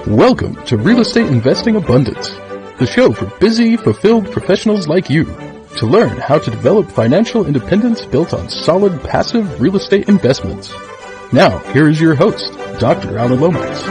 Welcome to Real Estate Investing Abundance, the show for busy, fulfilled professionals like you to learn how to develop financial independence built on solid, passive real estate investments. Now, here is your host, Dr. Alan Lomax.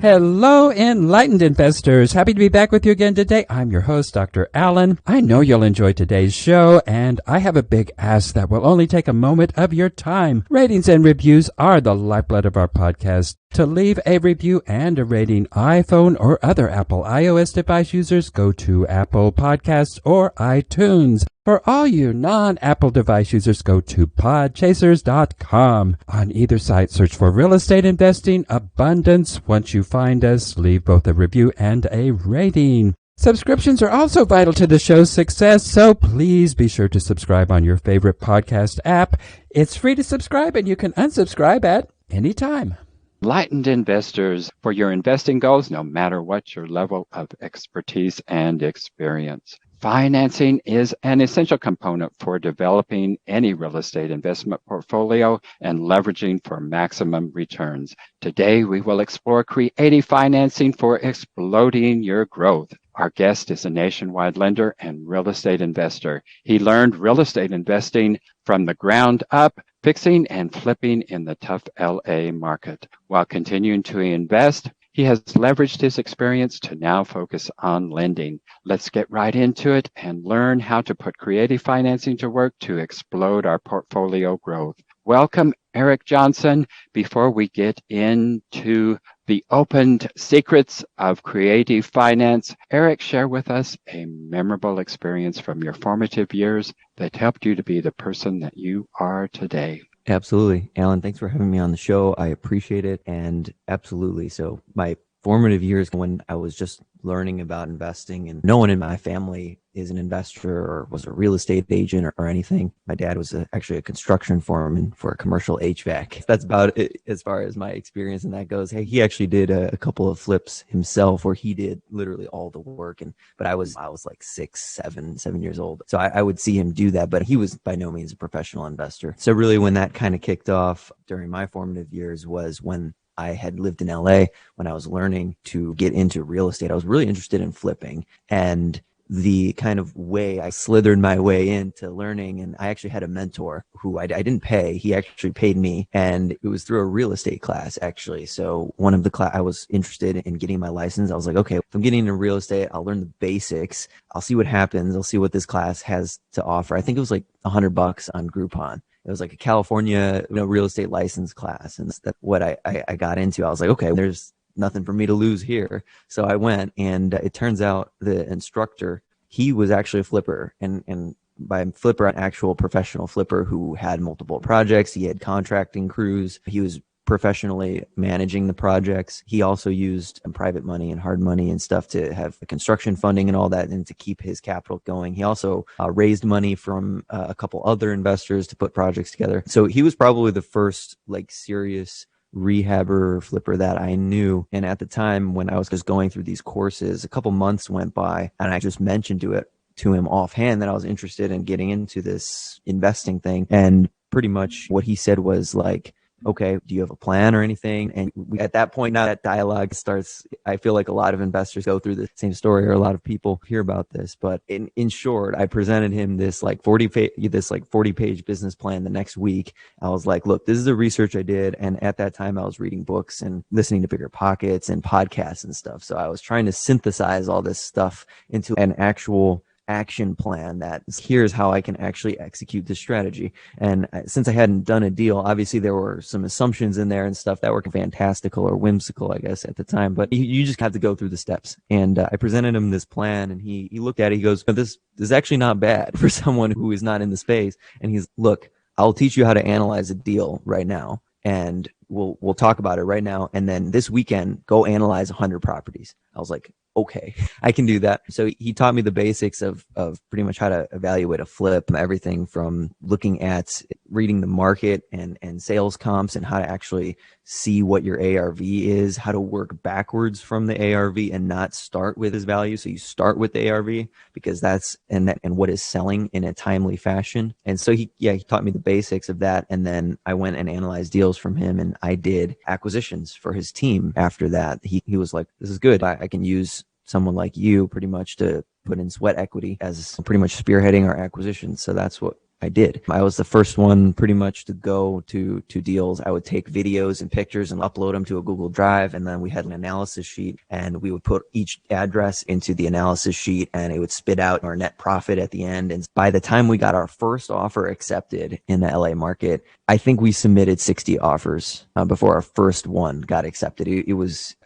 Hello, enlightened investors. Happy to be back with you again today. I'm your host, Dr. Alan. I know you'll enjoy today's show, and I have a big ask that will only take a moment of your time. Ratings and reviews are the lifeblood of our podcast. To leave a review and a rating, iPhone or other Apple iOS device users, go to Apple Podcasts or iTunes. For all you non-Apple device users, go to podchasers.com. On either site, search for Real Estate Investing Abundance. Once you find us, leave both a review and a rating. Subscriptions are also vital to the show's success, so please be sure to subscribe on your favorite podcast app. It's free to subscribe, and you can unsubscribe at any time. Enlightened investors, for your investing goals, no matter what your level of expertise and experience. Financing is an essential component for developing any real estate investment portfolio and leveraging for maximum returns. Today, we will explore creative financing for exploding your growth. Our guest is a nationwide lender and real estate investor. He learned real estate investing from the ground up, fixing and flipping in the tough LA market. While continuing to invest, he has leveraged his experience to now focus on lending. Let's get right into it and learn how to put creative financing to work to explode our portfolio growth. Welcome, Eric Johson. Before we get into the opened secrets of creative finance, Eric, share with us a memorable experience from your formative years that helped you to be the person that you are today. Absolutely. Alan, thanks for having me on the show. I appreciate it. And absolutely. So my formative years when I was just learning about investing, and no one in my family is an investor or was a real estate agent or anything. My dad was actually a construction foreman for a commercial HVAC. That's about it as far as my experience in that goes. Hey, he actually did a couple of flips himself where he did literally all the work. But I was like 7 years old. So I would see him do that, but he was by no means a professional investor. So really when that kind of kicked off during my formative years was when I had lived in LA when I was learning to get into real estate. I was really interested in flipping, and the kind of way I slithered my way into learning. And I actually had a mentor who I didn't pay. He actually paid me, and it was through a real estate class actually. So one of the class I was interested in getting my license. I was like, okay, if I'm getting into real estate, I'll learn the basics. I'll see what happens. I'll see what this class has to offer. I think it was like $100 on Groupon. It was like a California, real estate license class. And that's what I got into. I was like, okay, there's nothing for me to lose here. So I went, and it turns out the instructor, he was actually a flipper, and by flipper, an actual professional flipper who had multiple projects. He had contracting crews. He was professionally managing the projects. He also used private money and hard money and stuff to have construction funding and all that, and to keep his capital going. He also raised money from a couple other investors to put projects together. So he was probably the first serious rehabber or flipper that I knew. And at the time when I was just going through these courses, a couple months went by, and I just mentioned to him offhand that I was interested in getting into this investing thing. And pretty much what he said was like, okay, do you have a plan or anything? And at that point, now that dialogue starts, I feel like a lot of investors go through the same story, or a lot of people hear about this. But in short, I presented him this 40-page business plan the next week. I was like, look, this is the research I did. And at that time I was reading books and listening to Bigger Pockets and podcasts and stuff. So I was trying to synthesize all this stuff into an actual action plan that here's how I can actually execute this strategy. And since I hadn't done a deal, obviously there were some assumptions in there and stuff that were fantastical or whimsical, I guess, at the time, but you just have to go through the steps. And I presented him this plan, and he looked at it. He goes, this is actually not bad for someone who is not in the space. And he's, look, I'll teach you how to analyze a deal right now, and we'll talk about it right now. And then this weekend, go analyze 100 properties. I was like, okay, I can do that. So he taught me the basics of pretty much how to evaluate a flip, everything from looking at reading the market and sales comps and how to actually see what your ARV is, how to work backwards from the ARV and not start with his value. So you start with the ARV because that's and what is selling in a timely fashion. And so he taught me the basics of that. And then I went and analyzed deals from him, and I did acquisitions for his team after that. He was like, this is good. I can use someone like you pretty much to put in sweat equity as pretty much spearheading our acquisitions. So that's what I did. I was the first one pretty much to go to deals. I would take videos and pictures and upload them to a Google Drive. And then we had an analysis sheet, and we would put each address into the analysis sheet, and it would spit out our net profit at the end. And by the time we got our first offer accepted in the LA market, I think we submitted 60 offers before our first one got accepted. There was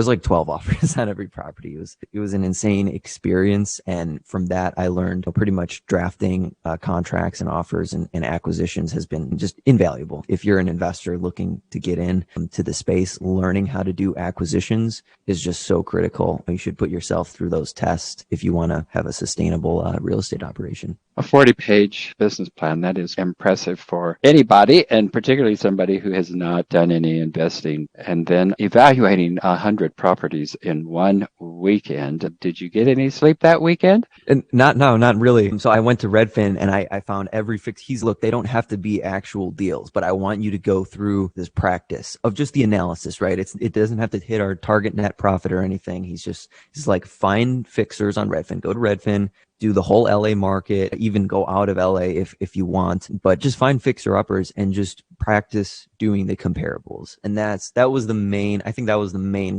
like 12 offers on every property. It was an insane experience. And from that, I learned pretty much drafting contracts and offers and acquisitions has been just invaluable. If you're an investor looking to get in to the space, learning how to do acquisitions is just so critical. You should put yourself through those tests if you want to have a sustainable real estate operation. A 40-page business plan, that is impressive for anybody, and particularly somebody who has not done any investing. And then evaluating 100 properties in one weekend. Did you get any sleep that weekend? Not really. So I went to Redfin and I found every fix. Look, they don't have to be actual deals, but I want you to go through this practice of just the analysis, right? It doesn't have to hit our target net profit or anything. He's like, find fixers on Redfin, go to Redfin, do the whole LA market, even go out of LA if you want, but just find fixer uppers and just practice doing the comparables. And that was the main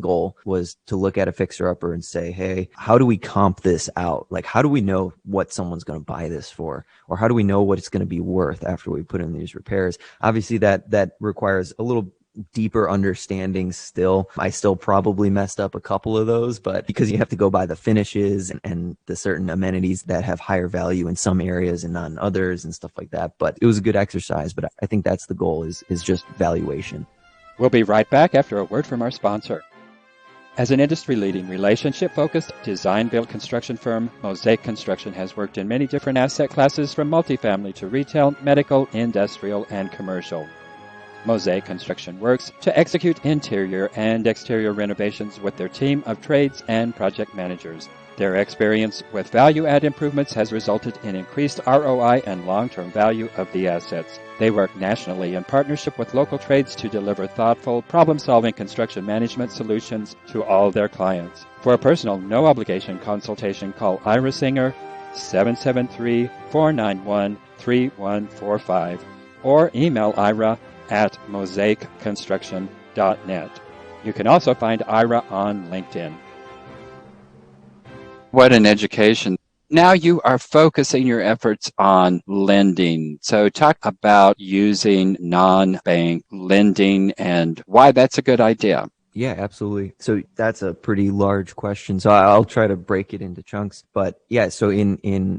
goal, was to look at a fixer upper and say, hey, how do we comp this out? Like, how do we know what someone's going to buy this for? Or how do we know what it's going to be worth after we put in these repairs? Obviously that requires a little deeper understanding still. I still probably messed up a couple of those, but because you have to go by the finishes and the certain amenities that have higher value in some areas and not in others and stuff like that. But it was a good exercise, but I think that's the goal is just valuation. We'll be right back after a word from our sponsor. As an industry-leading, relationship-focused, design-build construction firm, Mosaic Construction has worked in many different asset classes from multifamily to retail, medical, industrial, and commercial. Mosaic Construction works to execute interior and exterior renovations with their team of trades and project managers. Their experience with value-add improvements has resulted in increased ROI and long-term value of the assets. They work nationally in partnership with local trades to deliver thoughtful, problem-solving construction management solutions to all their clients. For a personal, no-obligation consultation, call Ira Singer, 773-491-3145, or email Ira at mosaicconstruction.net. You can also find Ira on LinkedIn. What an education. Now you are focusing your efforts on lending. So talk about using non-bank lending and why that's a good idea. Yeah, absolutely. So that's a pretty large question. So I'll try to break it into chunks. But yeah, so in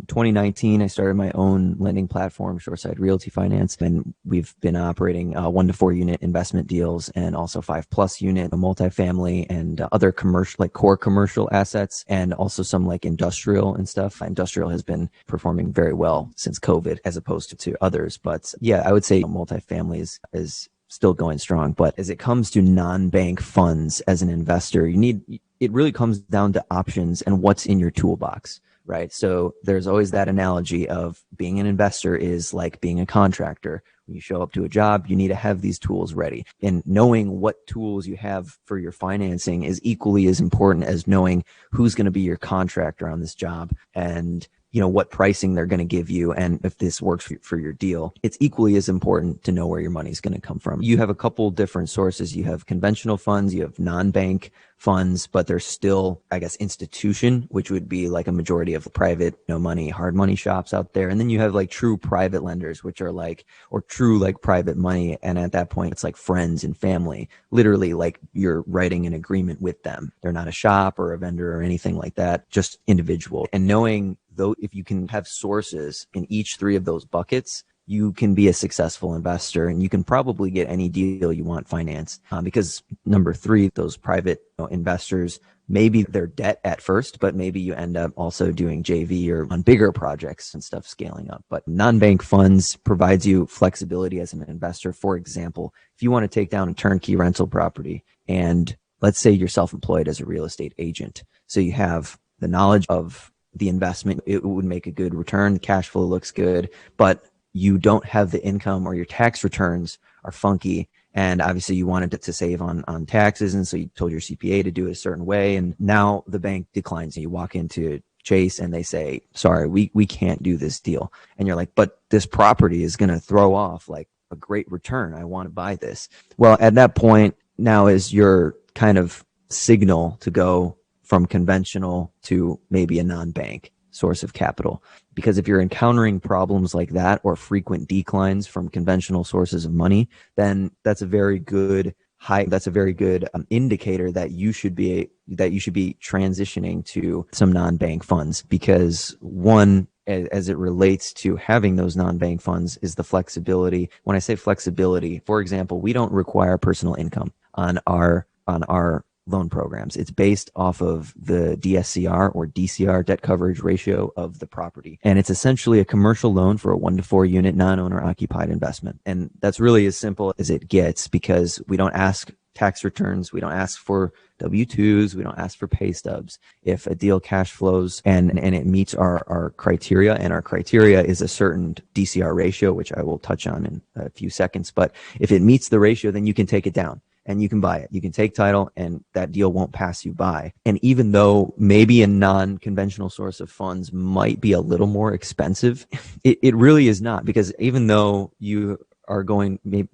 2019, I started my own lending platform, Shoreside Realty Finance, and we've been operating 1 to 4 unit investment deals and also 5+ unit multifamily and other commercial, like core commercial assets, and also some like industrial and stuff. Industrial has been performing very well since COVID as opposed to others. But yeah, I would say multifamily is still going strong. But as it comes to non-bank funds as an investor, it really comes down to options and what's in your toolbox, right? So there's always that analogy of being an investor is like being a contractor. When you show up to a job, you need to have these tools ready. And knowing what tools you have for your financing is equally as important as knowing who's going to be your contractor on this job and what pricing they're going to give you and if this works for your deal. It's equally as important to know where your money's going to come from. You have a couple different sources. You have conventional funds, you have non-bank funds, but there's still, I guess, institution, which would be like a majority of the private, money, hard money shops out there. And then you have like true private lenders, which are or true like private money. And at that point, it's like friends and family, literally like you're writing an agreement with them. They're not a shop or a vendor or anything like that, just individual. And knowing though, if you can have sources in each 3 of those buckets, you can be a successful investor and you can probably get any deal you want financed. Because number 3, those private investors, maybe they're debt at first, but maybe you end up also doing JV or on bigger projects and stuff scaling up. But non-bank funds provides you flexibility as an investor. For example, if you want to take down a turnkey rental property, and let's say you're self-employed as a real estate agent, so you have the knowledge of the investment, it would make a good return, the cash flow looks good, but you don't have the income, or your tax returns are funky. And obviously you wanted to save on taxes. And so you told your CPA to do it a certain way. And now the bank declines. And you walk into Chase and they say, sorry, we can't do this deal. And you're like, but this property is going to throw off like a great return. I want to buy this. Well, at that point now is your kind of signal to go from conventional to maybe a non-bank source of capital. Because if you're encountering problems like that, or frequent declines from conventional sources of money, then that's a very good indicator that you should be transitioning to some non-bank funds. Because one, as it relates to having those non-bank funds, is the flexibility. When I say flexibility, for example, we don't require personal income on our loan programs. It's based off of the DSCR or DCR, debt coverage ratio, of the property. And it's essentially a commercial loan for a 1 to 4 unit non-owner occupied investment. And that's really as simple as it gets, because we don't ask tax returns. We don't ask for W-2s. We don't ask for pay stubs. If a deal cash flows and it meets our criteria, and our criteria is a certain DCR ratio, which I will touch on in a few seconds. But if it meets the ratio, then you can take it down and you can buy it. You can take title and that deal won't pass you by. And even though maybe a non-conventional source of funds might be a little more expensive, it really is not, because even though you are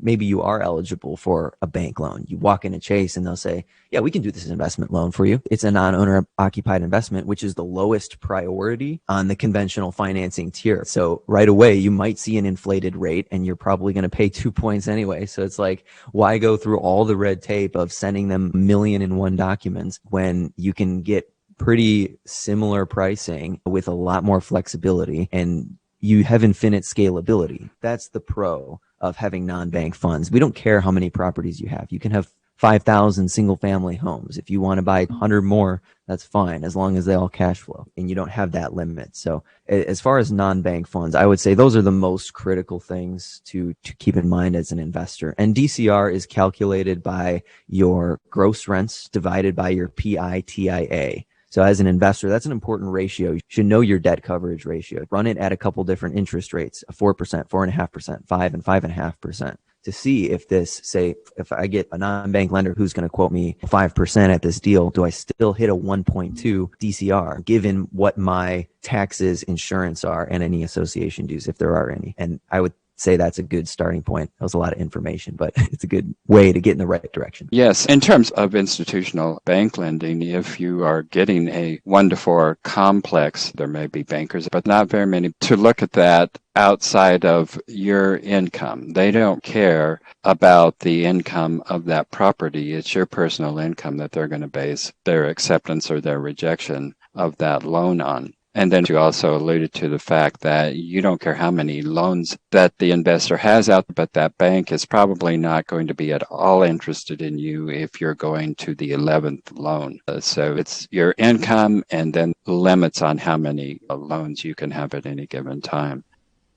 maybe you are eligible for a bank loan, you walk into Chase and they'll say, yeah, we can do this investment loan for you. It's a non-owner occupied investment, which is the lowest priority on the conventional financing tier. So right away, you might see an inflated rate and you're probably going to pay 2 points anyway. So it's like, why go through all the red tape of sending them 1,000,001 documents when you can get pretty similar pricing with a lot more flexibility, and you have infinite scalability. That's the pro of having non-bank funds. We don't care how many properties you have. You can have 5,000 single family homes. If you want to buy 100 more, that's fine, as long as they all cash flow and you don't have that limit. So as far as non-bank funds, I would say those are the most critical things to keep in mind as an investor. And DCR is calculated by your gross rents divided by your PITIA. So as an investor, that's an important ratio. You should know your debt coverage ratio. Run it at a couple different interest rates, 4%, 4.5%, 5%, and 5.5%, to see if if I get a non-bank lender who's going to quote me 5% at this deal, do I still hit a 1.2 DCR given what my taxes, insurance are, and any association dues, if there are any? And I would say that's a good starting point. That was a lot of information, but it's a good way to get in the right direction. Yes. In terms of institutional bank lending, if you are getting a 1 to 4 complex, there may be bankers, but not very many to look at that outside of your income. They don't care about the income of that property. It's your personal income that they're going to base their acceptance or their rejection of that loan on. And then you also alluded to the fact that you don't care how many loans that the investor has out, but that bank is probably not going to be at all interested in you if you're going to the 11th loan. So it's your income and then limits on how many loans you can have at any given time.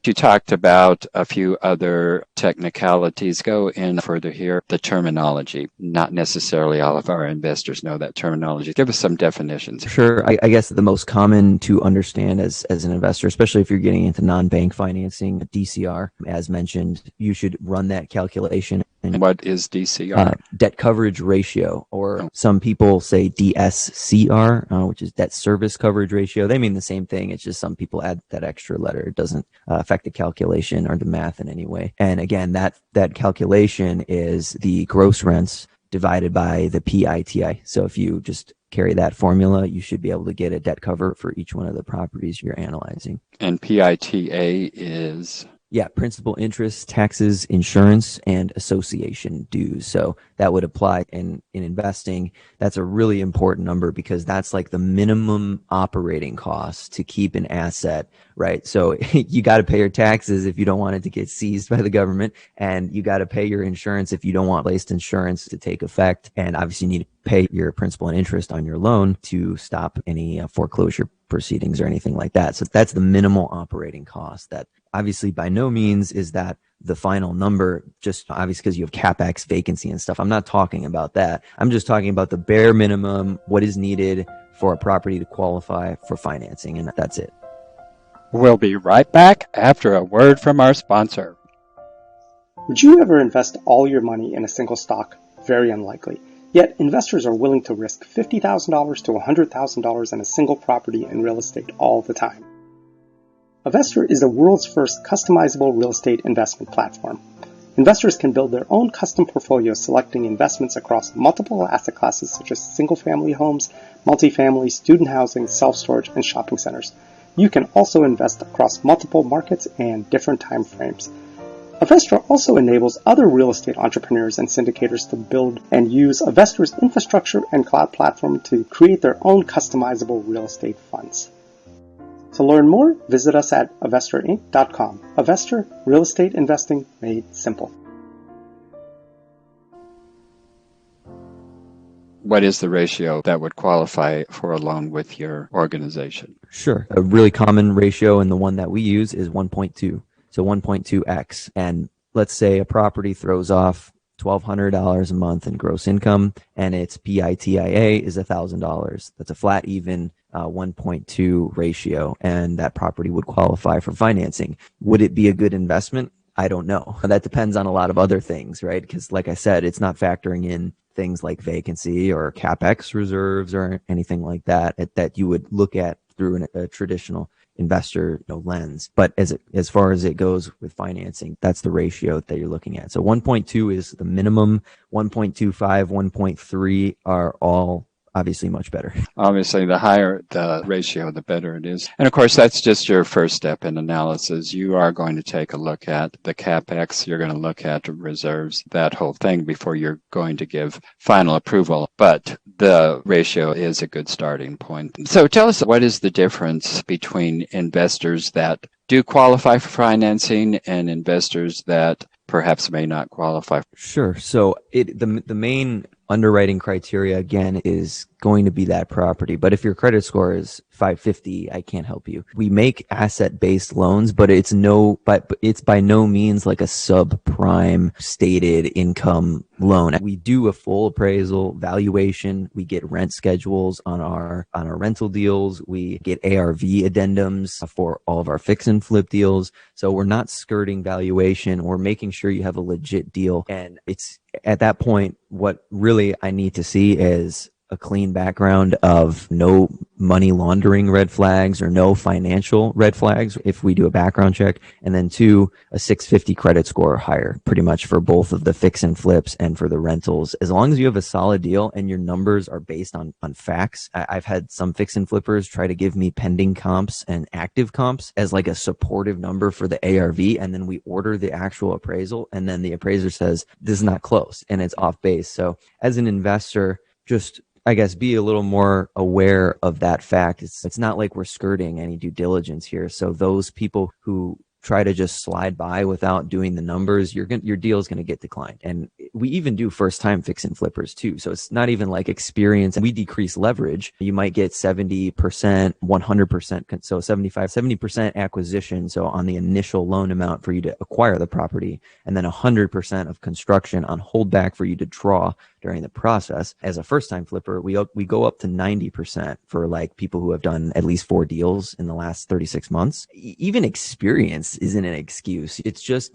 You talked about a few other technicalities. Go in further here. The terminology. Not necessarily all of our investors know that terminology. Give us some definitions. Sure. I guess the most common to understand as an investor, especially if you're getting into non-bank financing, DCR, as mentioned, you should run that calculation. And what is DCR? Debt coverage ratio, or some people say DSCR, which is debt service coverage ratio. They mean the same thing. It's just some people add that extra letter. It doesn't affect the calculation or the math in any way. And again, that calculation is the gross rents divided by the PITI. So if you just carry that formula, you should be able to get a debt cover for each one of the properties you're analyzing. And PITA is? Yeah, principal, interest, taxes, insurance, and association dues. So that would apply in investing. That's a really important number because that's like the minimum operating cost to keep an asset, right? So you got to pay your taxes if you don't want it to get seized by the government, and you got to pay your insurance if you don't want placed insurance to take effect. And obviously you need to pay your principal and interest on your loan to stop any foreclosure proceedings or anything like that. So that's the minimal operating cost. That obviously by no means is that the final number, just obviously because you have CapEx, vacancy and stuff. I'm not talking about that. I'm just talking about the bare minimum, what is needed for a property to qualify for financing, and that's it. We'll be right back after a word from our sponsor. Would you ever invest all your money in a single stock? Very unlikely. Yet investors are willing to risk $50,000 to $100,000 in a single property in real estate all the time. Avestor is the world's first customizable real estate investment platform. Investors can build their own custom portfolios selecting investments across multiple asset classes such as single-family homes, multifamily, student housing, self-storage, and shopping centers. You can also invest across multiple markets and different time frames. Avestor also enables other real estate entrepreneurs and syndicators to build and use Avestor's infrastructure and cloud platform to create their own customizable real estate funds. To learn more, visit us at avestorinc.com. Avestor, real estate investing made simple. What is the ratio that would qualify for a loan with your organization? Sure. A really common ratio and the one that we use is 1.2. So 1.2x. And let's say a property throws off $1,200 a month in gross income and its PITIA is $1,000. That's a flat even 1.2 ratio, and that property would qualify for financing. Would it be a good investment? I don't know. That depends on a lot of other things, right? Because like I said, it's not factoring in things like vacancy or CapEx reserves or anything like that that you would look at through a traditional investor lens. But as far as it goes with financing, that's the ratio that you're looking at. So 1.2 is the minimum. 1.25, 1.3 are all obviously much better. Obviously, the higher the ratio, the better it is. And of course, that's just your first step in analysis. You are going to take a look at the CapEx. You're going to look at reserves, that whole thing before you're going to give final approval. But the ratio is a good starting point. So tell us, what is the difference between investors that do qualify for financing and investors that perhaps may not qualify? Sure. So the main underwriting criteria, again, is going to be that property. But if your credit score is 550, I can't help you. We make asset-based loans, but it's by no means like a subprime stated income loan. We do a full appraisal valuation. We get rent schedules on our rental deals. We get ARV addendums for all of our fix and flip deals. So we're not skirting valuation. We're making sure you have a legit deal. And it's at that point, what really I need to see is a clean background of no money laundering red flags or no financial red flags if we do a background check. And then 2, a 650 credit score or higher, pretty much for both of the fix and flips and for the rentals. As long as you have a solid deal and your numbers are based on facts. I've had some fix and flippers try to give me pending comps and active comps as like a supportive number for the ARV. And then we order the actual appraisal. And then the appraiser says, this is not close and it's off base. So as an investor, just I guess be a little more aware of that fact. It's not like we're skirting any due diligence here. So those people who try to just slide by without doing the numbers, your deal is going to get declined. And we even do first time fix and flippers too. So it's not even like experience. We decrease leverage. You might get 70%, 100%. So 70% acquisition. So on the initial loan amount for you to acquire the property, and then 100% of construction on holdback for you to draw during the process. As a first time flipper, we go up to 90% for like people who have done at least 4 deals in the last 36 months. Even experience isn't an excuse. It's just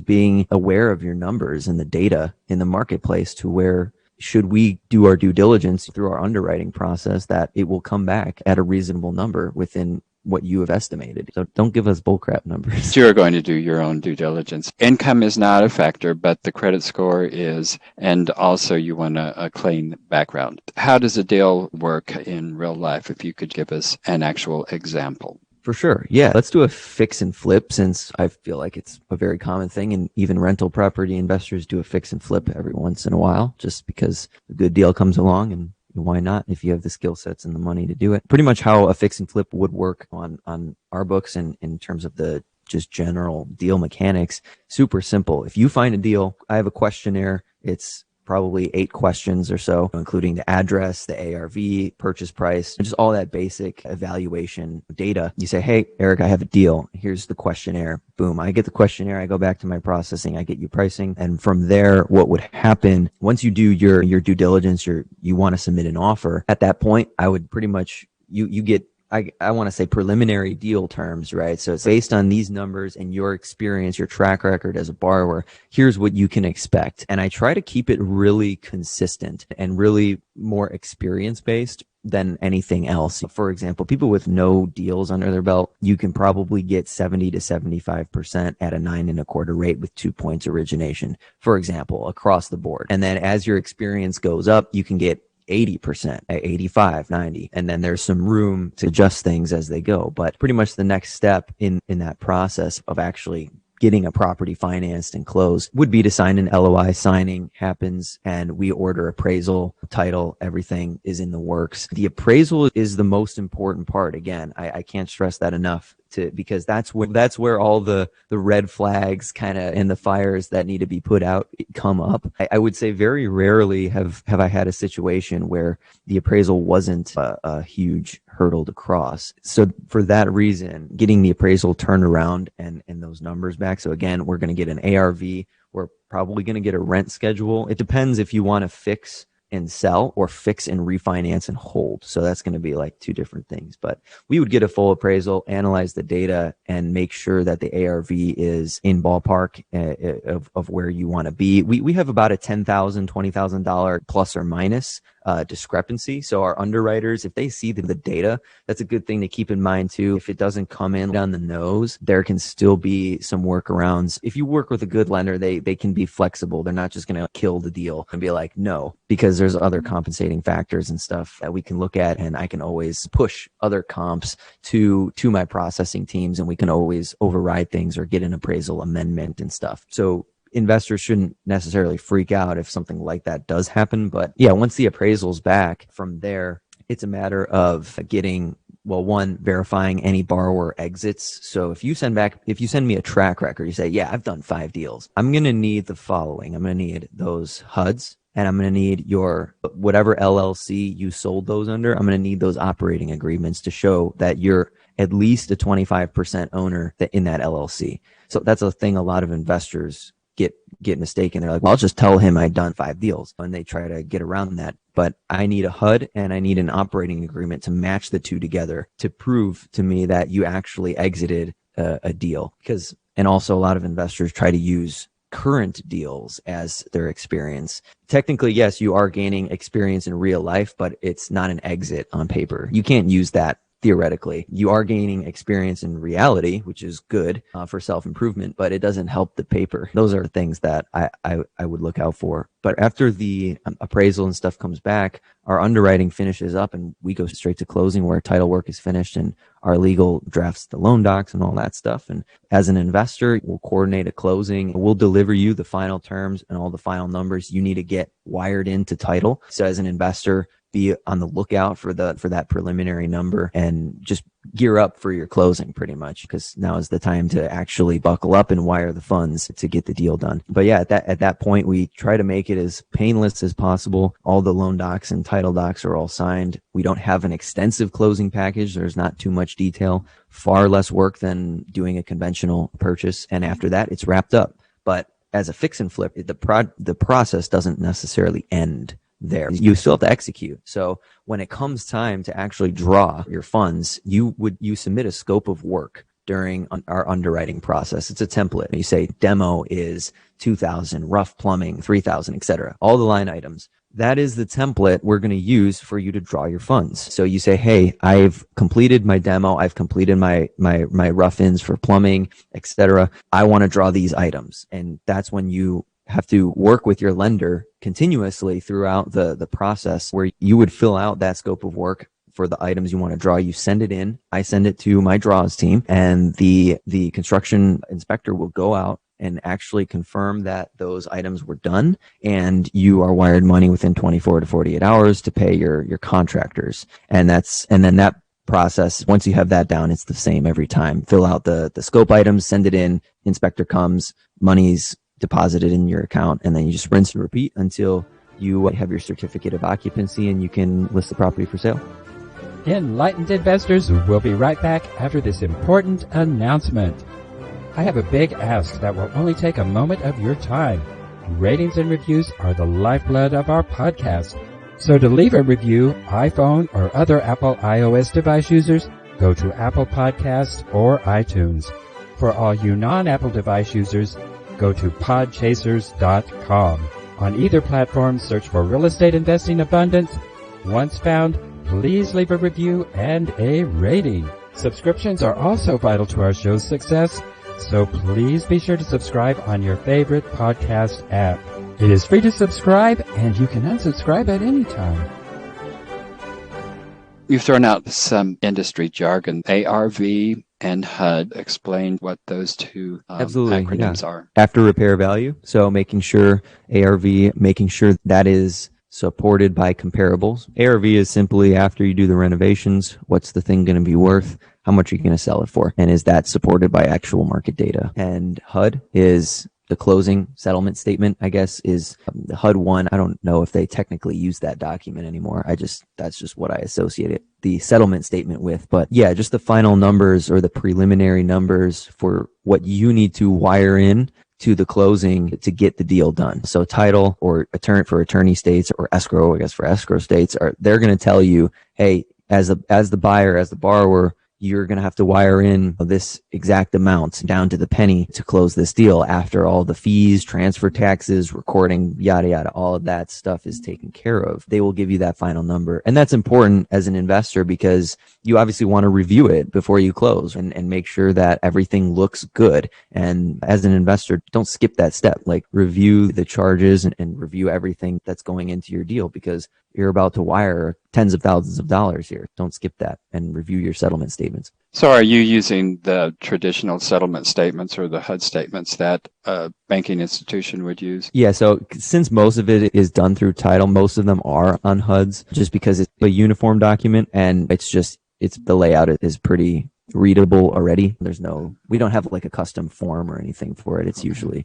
being aware of your numbers and the data in the marketplace to where should we do our due diligence through our underwriting process that it will come back at a reasonable number within what you have estimated. So don't give us bullcrap numbers. You're going to do your own due diligence. Income is not a factor, but the credit score is, and also you want a clean background. How does a deal work in real life? If you could give us an actual example. For sure. Yeah. Let's do a fix and flip, since I feel like it's a very common thing. And even rental property investors do a fix and flip every once in a while, just because a good deal comes along, and why not if you have the skill sets and the money to do it. Pretty much how a fix and flip would work on our books, and in terms of the just general deal mechanics, super simple. If you find a deal, I have a questionnaire. It's probably 8 questions or so, including the address, the ARV, purchase price, and just all that basic evaluation data. You say, hey, Eric, I have a deal. Here's the questionnaire. Boom. I get the questionnaire. I go back to my processing. I get you pricing. And from there, what would happen once you do your due diligence, you want to submit an offer. At that point, I would pretty much, you get, I want to say preliminary deal terms, right? So it's based on these numbers and your experience, your track record as a borrower. Here's what you can expect. And I try to keep it really consistent and really more experience based than anything else. For example, people with no deals under their belt, you can probably get 70 to 75% at a 9.25 rate with 2 points origination, for example, across the board. And then as your experience goes up, you can get 80%, 85, 90. And then there's some room to adjust things as they go. But pretty much the next step in that process of actually getting a property financed and closed would be to sign an LOI. Signing happens and we order appraisal, title, everything is in the works. The appraisal is the most important part. Again, I can't stress that enough. Because that's where all the red flags kind of and the fires that need to be put out come up. I would say very rarely have I had a situation where the appraisal wasn't a huge hurdle to cross. So for that reason, getting the appraisal turned around and those numbers back. So again, we're going to get an ARV. We're probably going to get a rent schedule. It depends if you want to fix and sell or fix and refinance and hold. So that's going to be like 2 different things. But we would get a full appraisal, analyze the data, and make sure that the ARV is in ballpark of where you want to be. We have about a $10,000, $20,000 plus or minus discrepancy. So our underwriters, if they see the data, that's a good thing to keep in mind too. If it doesn't come in on the nose, there can still be some workarounds. If you work with a good lender, they can be flexible. They're not just going to kill the deal and be like, no, because there's other compensating factors and stuff that we can look at. And I can always push other comps to my processing teams, and we can always override things or get an appraisal amendment and stuff. So investors shouldn't necessarily freak out if something like that does happen. But yeah, once the appraisal's back, from there, it's a matter of getting, well, one, verifying any borrower exits. So if you send me a track record, you say, yeah, I've done 5 deals. I'm going to need the following. I'm going to need those HUDs, and I'm going to need your whatever LLC you sold those under. I'm going to need those operating agreements to show that you're at least a 25% owner in that LLC. So that's a thing a lot of investors get mistaken. They're like, well, I'll just tell him I've done 5 deals, and they try to get around that. But I need a HUD and I need an operating agreement to match the 2 together to prove to me that you actually exited a deal. And also a lot of investors try to use current deals as their experience. Technically, yes, you are gaining experience in real life, but it's not an exit on paper. You can't use that. Theoretically, you are gaining experience in reality, which is good for self-improvement, but it doesn't help the paper. Those are things that I would look out for. But after the appraisal and stuff comes back, our underwriting finishes up and we go straight to closing, where title work is finished and our legal drafts the loan docs and all that stuff. And as an investor, we'll coordinate a closing. We'll deliver you the final terms and all the final numbers you need to get wired into title. So as an investor, be on the lookout for that preliminary number and just gear up for your closing, pretty much, because now is the time to actually buckle up and wire the funds to get the deal done. But yeah, at that point, we try to make it as painless as possible. All the loan docs and title docs are all signed. We don't have an extensive closing package. There's not too much detail, far less work than doing a conventional purchase. And after that, it's wrapped up. But as a fix and flip, the process doesn't necessarily end there. You still have to execute. So when it comes time to actually draw your funds, you submit a scope of work during our underwriting process. It's a template. You say demo is 2,000, rough plumbing 3,000, etc. All the line items. That is the template we're going to use for you to draw your funds. So you say, hey, I've completed my demo. I've completed my rough-ins for plumbing, etc. I want to draw these items. And that's when you have to work with your lender continuously throughout the process, where you would fill out that scope of work for the items you want to draw. You send it in. I send it to my draws team, and the construction inspector will go out and actually confirm that those items were done, and you are wired money within 24 to 48 hours to pay your contractors. And then that process, once you have that down, it's the same every time. Fill out the scope items, send it in, inspector comes, money's deposited in your account, and then you just rinse and repeat until you have your certificate of occupancy and you can list the property for sale. Enlightened investors, we'll be right back after this important announcement. I have a big ask that will only take a moment of your time. Ratings and reviews are the lifeblood of our podcast. So to leave a review, iPhone or other Apple iOS device users, go to Apple Podcasts or iTunes. For all you non-Apple device users, go to podchasers.com. On either platform, search for Real Estate Investing Abundance. Once found, please leave a review and a rating. Subscriptions are also vital to our show's success, so please be sure to subscribe on your favorite podcast app. It is free to subscribe, and you can unsubscribe at any time. You've thrown out some industry jargon. ARV and HUD. Explain what those two acronyms are. After repair value. So making sure making sure that is supported by comparables. ARV is simply after you do the renovations, what's the thing going to be worth? How much are you going to sell it for? And is that supported by actual market data? And HUD is the closing settlement statement, I guess, is the HUD one. I don't know if they technically use that document anymore. That's just what I associate the settlement statement with. But yeah, just the final numbers or the preliminary numbers for what you need to wire in to the closing to get the deal done. So title or attorney states or escrow, I guess for escrow states, they're going to tell you, hey, as the buyer, as the borrower, you're going to have to wire in this exact amount down to the penny to close this deal after all the fees, transfer taxes, recording, yada, yada, all of that stuff is taken care of. They will give you that final number. And that's important as an investor because you obviously want to review it before you close and make sure that everything looks good. And as an investor, don't skip that step. Like review the charges and review everything that's going into your deal because you're about to wire tens of thousands of dollars here. Don't skip that and review your settlement statements. So are you using the traditional settlement statements or the HUD statements that a banking institution would use? Yeah, so since most of it is done through title, most of them are on HUDs just because it's a uniform document and the layout is pretty readable already. We don't have like a custom form or anything for it. It's usually,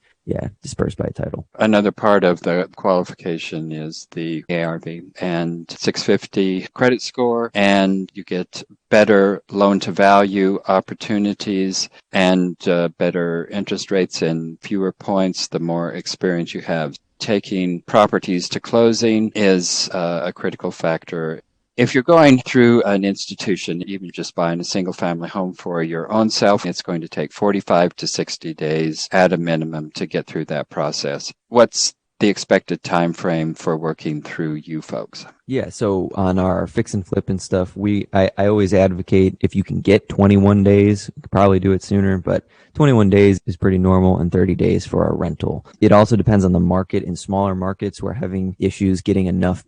dispersed by title. Another part of the qualification is the ARV and 650 credit score, and you get better loan to value opportunities and better interest rates and fewer points the more experience you have. Taking properties to closing is a critical factor. If you're going through an institution, even just buying a single family home for your own self, it's going to take 45 to 60 days at a minimum to get through that process. What's the expected time frame for working through you folks? Yeah, so on our fix and flip and stuff, I always advocate if you can get 21 days, you could probably do it sooner, but 21 days is pretty normal and 30 days for our rental. It also depends on the market. In smaller markets, we're having issues getting enough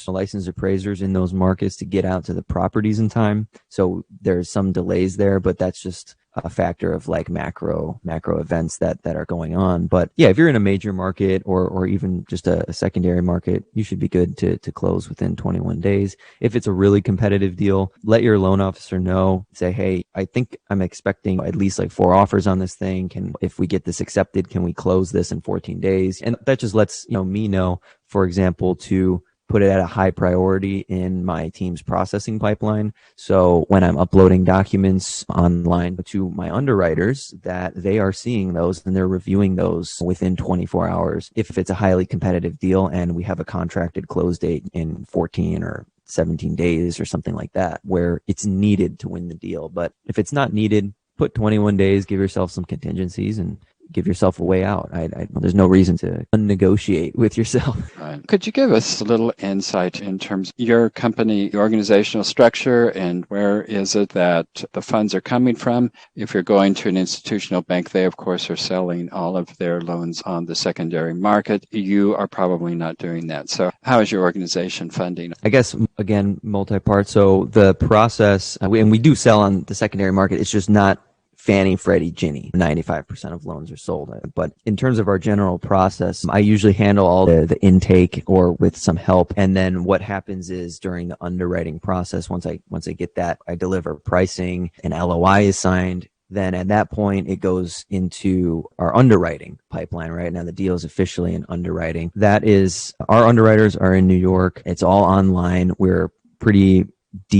licensed appraisers in those markets to get out to the properties in time. So there's some delays there, but that's just a factor of like macro events that are going on. But yeah, if you're in a major market or even just a secondary market, you should be good to close within 21 days. If it's a really competitive deal, let your loan officer know. Say, hey, I think I'm expecting at least like 4 offers on this thing. If we get this accepted, can we close this in 14 days? And that just lets me know, for example, to put it at a high priority in my team's processing pipeline. So when I'm uploading documents online to my underwriters, that they are seeing those and they're reviewing those within 24 hours. If it's a highly competitive deal and we have a contracted close date in 14 or 17 days or something like that, where it's needed to win the deal. But if it's not needed, put 21 days, give yourself some contingencies, and give yourself a way out. There's no reason to negotiate with yourself. Right. Could you give us a little insight in terms of your company, your organizational structure, and where is it that the funds are coming from? If you're going to an institutional bank, they, of course, are selling all of their loans on the secondary market. You are probably not doing that. So how is your organization funding? I guess, again, multi-part. So the process, and we do sell on the secondary market. It's just not Fannie, Freddie, Ginnie. 95% of loans are sold. But in terms of our general process, I usually handle all the intake or with some help. And then what happens is during the underwriting process, once I get that, I deliver pricing, an LOI is signed. Then at that point, it goes into our underwriting pipeline. Right now, the deal is officially in underwriting. That is, our underwriters are in New York. It's all online. We're pretty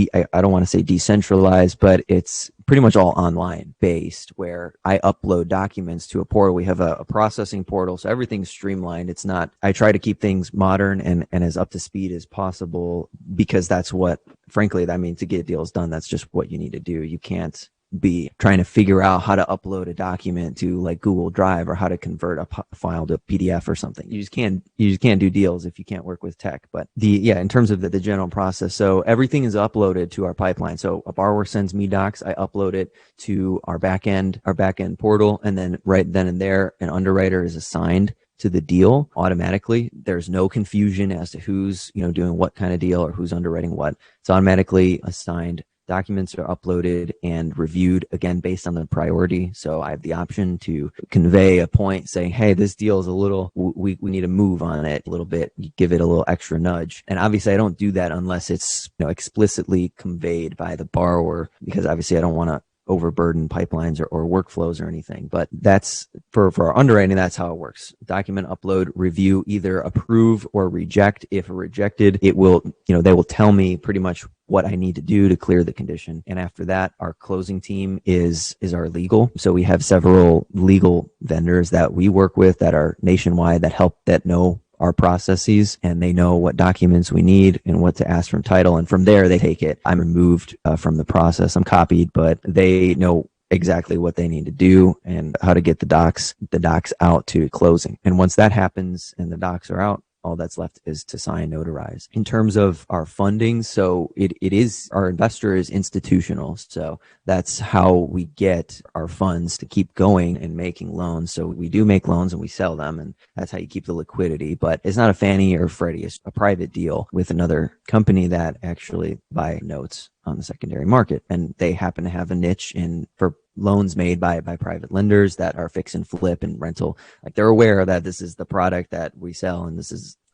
I don't want to say decentralized, but it's pretty much all online based, where I upload documents to a portal. We have a processing portal, so everything's streamlined. It's not, I try to keep things modern and as up to speed as possible, because that's what, frankly, I mean, to get deals done, that's just what you need to do. You can't be trying to figure out how to upload a document to like Google Drive or how to convert a file to a PDF or something. You just can't do deals if you can't work with tech. But in terms of the general process, so everything is uploaded to our pipeline. So a borrower sends me docs, I upload it to our back end portal, and then right then and there, an underwriter is assigned to the deal automatically. There's no confusion as to who's doing what kind of deal or who's underwriting what. It's automatically assigned. Documents are uploaded and reviewed, again, based on the priority. So I have the option to convey a point saying, hey, this deal is a little, we need to move on it a little bit, give it a little extra nudge. And obviously I don't do that unless it's explicitly conveyed by the borrower, because obviously I don't want to overburden pipelines or workflows or anything. But that's for our underwriting, that's how it works. Document upload, review, either approve or reject. If rejected, it will, they will tell me pretty much what I need to do to clear the condition. And after that, our closing team is our legal. So we have several legal vendors that we work with that are nationwide, that know our processes, and they know what documents we need and what to ask from title. And from there, they take it. I'm removed from the process. I'm copied, but they know exactly what they need to do and how to get the docs out to closing. And once that happens and the docs are out, all that's left is to sign, notarize. In terms of our funding, so it is, our investor is institutional. So that's how we get our funds to keep going and making loans. So we do make loans and we sell them, and that's how you keep the liquidity. But it's not a Fannie or Freddie. It's a private deal with another company that actually buy notes on the secondary market. And they happen to have a niche for loans made by private lenders that are fix and flip and rental. Like, they're aware that this is the product that we sell, and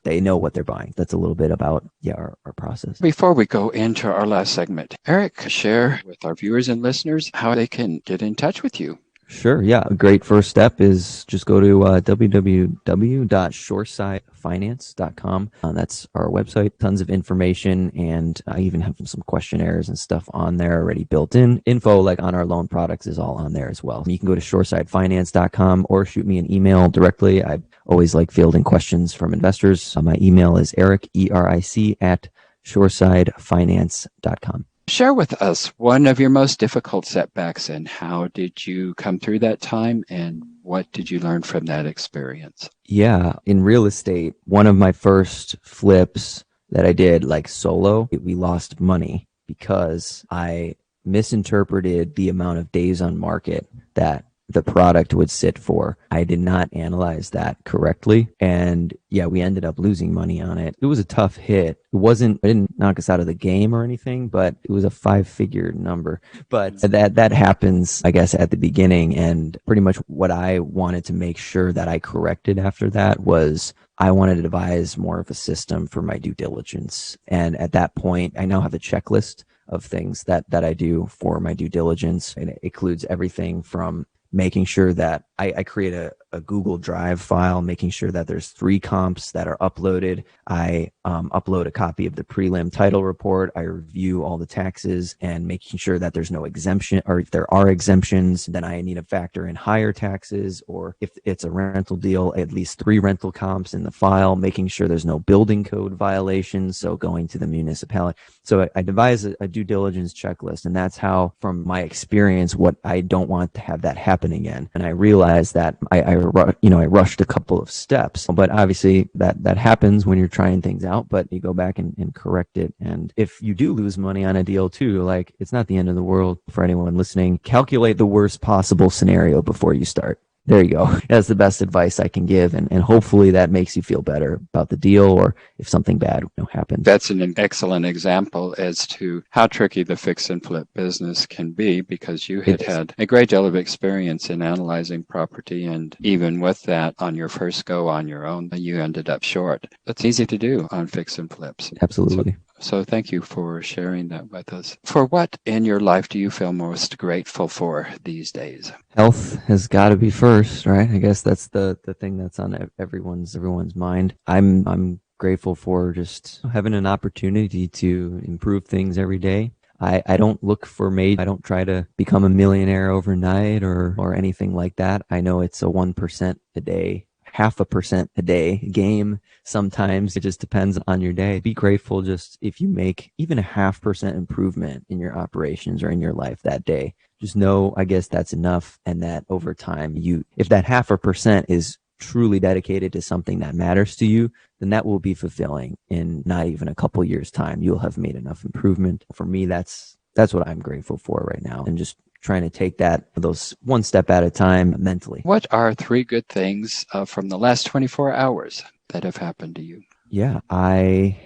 they know what they're buying. That's a little bit about our process. Before we go into our last segment, Eric, share with our viewers and listeners how they can get in touch with you. Sure. Yeah. A great first step is just go to www.shoresidefinance.com. That's our website. Tons of information. And I even have some questionnaires and stuff on there already built in. Info like on our loan products is all on there as well. You can go to shoresidefinance.com or shoot me an email directly. I always like fielding questions from investors. My email is Eric, ERIC, at shoresidefinance.com. Share with us one of your most difficult setbacks, and how did you come through that time, and what did you learn from that experience? Yeah, in real estate, one of my first flips that I did like solo, we lost money because I misinterpreted the amount of days on market that the product would sit for. I did not analyze that correctly. And we ended up losing money on it. It was a tough hit. It didn't knock us out of the game or anything, but it was a 5-figure number. But that happens, I guess, at the beginning. And pretty much what I wanted to make sure that I corrected after that was I wanted to devise more of a system for my due diligence. And at that point, I now have a checklist of things that I do for my due diligence. And it includes everything from making sure that I create a Google Drive file, making sure that there's 3 comps that are uploaded. I upload a copy of the prelim title report. I review all the taxes and making sure that there's no exemption, or if there are exemptions, then I need to factor in higher taxes, or if it's a rental deal, at least 3 rental comps in the file, making sure there's no building code violations. So going to the municipality. So I devise a due diligence checklist, and that's how, from my experience, what I don't want to have that happen again. And I realized that I rushed a couple of steps, but obviously that happens when you're trying things out, but you go back and correct it. And if you do lose money on a deal too, like, it's not the end of the world for anyone listening. Calculate the worst possible scenario before you start. There you go. That's the best advice I can give. And hopefully that makes you feel better about the deal, or if something bad happens. That's an excellent example as to how tricky the fix and flip business can be, because you had a great deal of experience in analyzing property. And even with that, on your first go on your own, you ended up short. It's easy to do on fix and flips. Absolutely. So thank you for sharing that with us. For what in your life do you feel most grateful for these days? Health has got to be first, right? I guess that's the thing that's on everyone's mind. I'm grateful for just having an opportunity to improve things every day. I don't look for I don't try to become a millionaire overnight or anything like that. I know it's a 1% a day, 0.5% a day game. Sometimes it just depends on your day. Be grateful just if you make even a 0.5% improvement in your operations or in your life that day. Just know, I guess that's enough. And that over time, if that 0.5% is truly dedicated to something that matters to you, then that will be fulfilling in not even a couple years time. You'll have made enough improvement. For me, that's what I'm grateful for right now. And just trying to take those one step at a time mentally. What are 3 good things from the last 24 hours that have happened to you? Yeah, I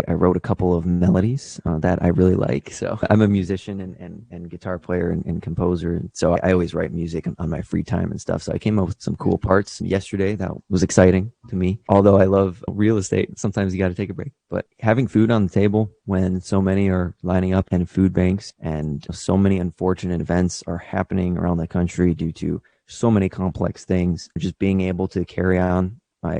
wrote a couple of melodies that I really like. So I'm a musician and guitar player and composer. And so I always write music on my free time and stuff. So I came up with some cool parts yesterday that was exciting to me. Although I love real estate, sometimes you got to take a break. But having food on the table when so many are lining up in food banks and so many unfortunate events are happening around the country due to so many complex things, just being able to carry on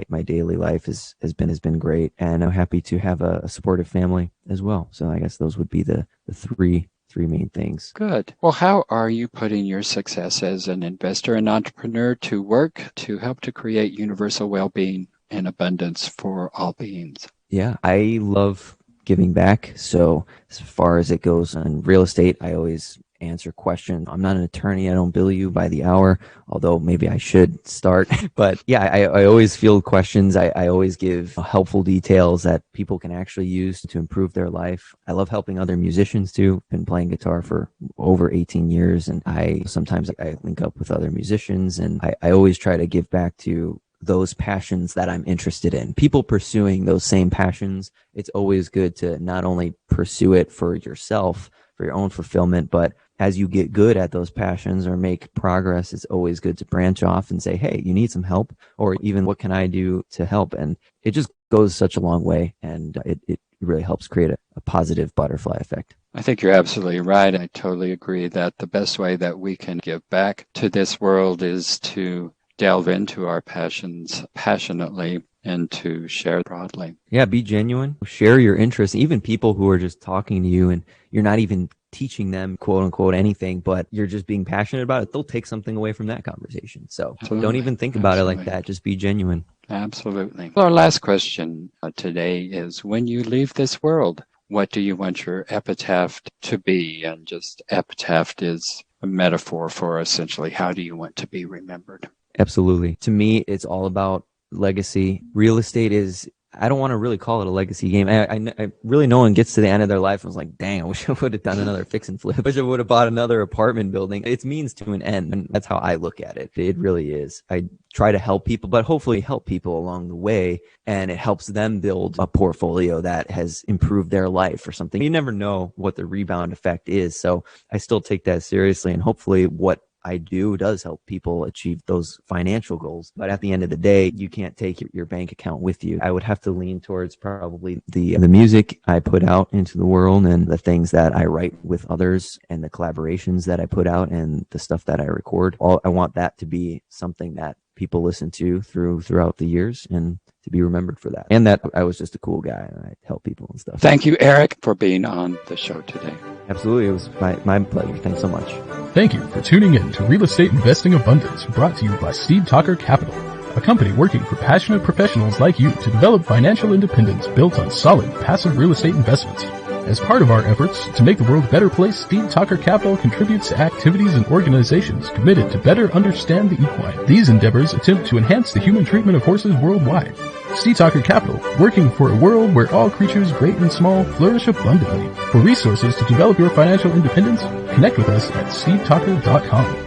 my daily life has been great, and I'm happy to have a supportive family as well. So I guess those would be the three main things. Good. Well, how are you putting your success as an investor and entrepreneur to work to help to create universal well-being and abundance for all beings? Yeah, I love giving back. So as far as it goes in real estate, I always answer questions. I'm not an attorney. I don't bill you by the hour, although maybe I should start. But yeah, I always field questions. I always give helpful details that people can actually use to improve their life. I love helping other musicians too. Been playing guitar for over 18 years, and sometimes I link up with other musicians, and I always try to give back to those passions that I'm interested in. People pursuing those same passions, it's always good to not only pursue it for yourself, for your own fulfillment, but as you get good at those passions or make progress, it's always good to branch off and say, hey, you need some help, or even what can I do to help? And it just goes such a long way, and it really helps create a positive butterfly effect. I think you're absolutely right. I totally agree that the best way that we can give back to this world is to delve into our passions passionately and to share broadly. Yeah, be genuine. Share your interests. Even people who are just talking to you and you're not even teaching them, quote unquote, anything, but you're just being passionate about it, they'll take something away from that conversation. So don't even think about it like that. Just be genuine. Absolutely. Well, our last question today is, when you leave this world, what do you want your epitaph to be? And just epitaph is a metaphor for essentially how do you want to be remembered? Absolutely. To me, it's all about legacy. Real estate is, I don't want to really call it a legacy game. I really, no one gets to the end of their life and was like, dang, I wish I would have done another fix and flip. I wish I would have bought another apartment building. It's means to an end. And that's how I look at it. It really is. I try to help people, but hopefully help people along the way. And it helps them build a portfolio that has improved their life or something. You never know what the rebound effect is. So I still take that seriously. And hopefully what I do does help people achieve those financial goals. But at the end of the day, you can't take your bank account with you. I would have to lean towards probably the music I put out into the world and the things that I write with others and the collaborations that I put out and the stuff that I record. I want that to be something that people listen to throughout the years and to be remembered for that. And that I was just a cool guy and I help people and stuff. Thank you, Eric, for being on the show today. Absolutely. It was my pleasure. Thanks so much. Thank you for tuning in to Real Estate Investing Abundance, brought to you by Steve Talker Capital, a company working for passionate professionals like you to develop financial independence built on solid passive real estate investments. As part of our efforts to make the world a better place, Steve Talker Capital contributes to activities and organizations committed to better understand the equine. These endeavors attempt to enhance the human treatment of horses worldwide. Steve Talker Capital, working for a world where all creatures, great and small, flourish abundantly. For resources to develop your financial independence, connect with us at stevetalker.com.